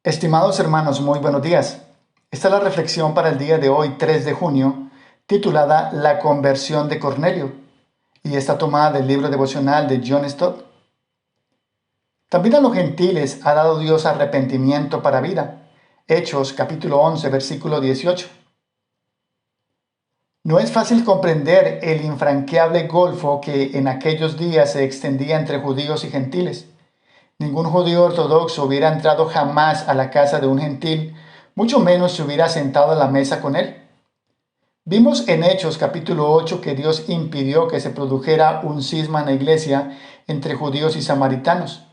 Estimados hermanos, muy buenos días. Esta es la reflexión para el día de hoy, 3 de junio, titulada La conversión de Cornelio, y está tomada del libro devocional de John Stott. También a los gentiles ha dado Dios arrepentimiento para vida. Hechos capítulo 11, versículo 18. No es fácil comprender el infranqueable golfo que en aquellos días se extendía entre judíos y gentiles. Ningún judío ortodoxo hubiera entrado jamás a la casa de un gentil, mucho menos se hubiera sentado a la mesa con él. Vimos en Hechos capítulo 8 que Dios impidió que se produjera un cisma en la iglesia entre judíos y samaritanos.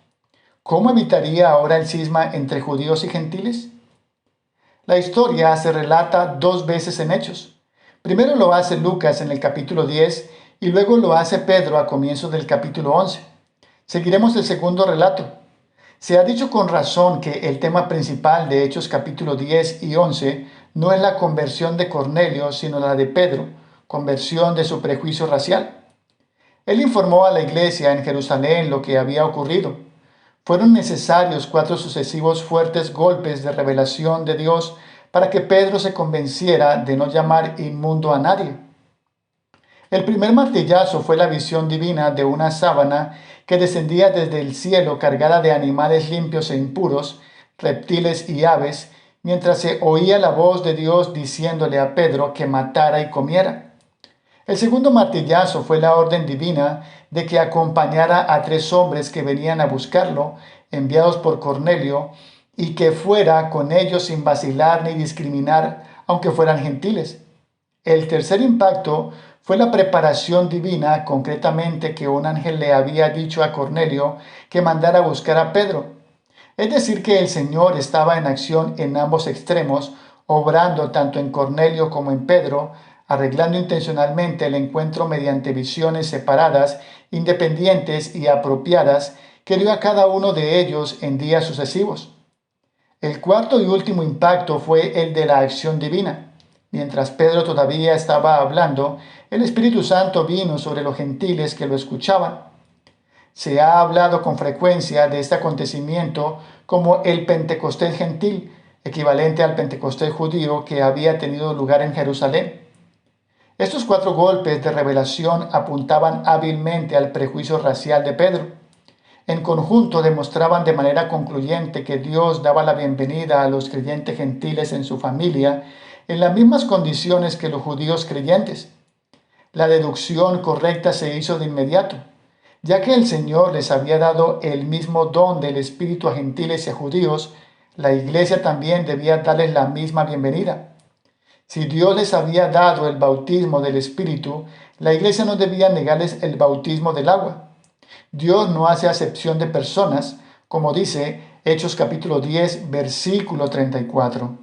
¿Cómo evitaría ahora el cisma entre judíos y gentiles? La historia se relata dos veces en Hechos. Primero lo hace Lucas en el capítulo 10 y luego lo hace Pedro a comienzos del capítulo 11. Seguiremos el segundo relato. Se ha dicho con razón que el tema principal de Hechos capítulo 10 y 11 no es la conversión de Cornelio, sino la de Pedro, conversión de su prejuicio racial. Él informó a la iglesia en Jerusalén lo que había ocurrido. Fueron necesarios 4 sucesivos fuertes golpes de revelación de Dios para que Pedro se convenciera de no llamar inmundo a nadie. El primer martillazo fue la visión divina de una sábana que descendía desde el cielo cargada de animales limpios e impuros, reptiles y aves, mientras se oía la voz de Dios diciéndole a Pedro que matara y comiera. El segundo martillazo fue la orden divina de que acompañara a 3 hombres que venían a buscarlo, enviados por Cornelio, y que fuera con ellos sin vacilar ni discriminar, aunque fueran gentiles. El tercer impacto fue la preparación divina, concretamente que un ángel le había dicho a Cornelio que mandara a buscar a Pedro. Es decir, que el Señor estaba en acción en ambos extremos, obrando tanto en Cornelio como en Pedro, arreglando intencionalmente el encuentro mediante visiones separadas, independientes y apropiadas que dio a cada uno de ellos en días sucesivos. El cuarto y último impacto fue el de la acción divina. Mientras Pedro todavía estaba hablando, el Espíritu Santo vino sobre los gentiles que lo escuchaban. Se ha hablado con frecuencia de este acontecimiento como el Pentecostés gentil, equivalente al Pentecostés judío que había tenido lugar en Jerusalén. Estos 4 golpes de revelación apuntaban hábilmente al prejuicio racial de Pedro. En conjunto demostraban de manera concluyente que Dios daba la bienvenida a los creyentes gentiles en su familia en las mismas condiciones que los judíos creyentes. La deducción correcta se hizo de inmediato. Ya que el Señor les había dado el mismo don del Espíritu a gentiles y a judíos, la iglesia también debía darles la misma bienvenida. Si Dios les había dado el bautismo del Espíritu, la iglesia no debía negarles el bautismo del agua. Dios no hace acepción de personas, como dice Hechos capítulo 10, versículo 34.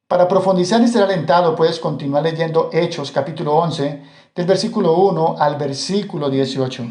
Para profundizar y ser alentado, puedes continuar leyendo Hechos capítulo 11, del versículo 1 al versículo 18.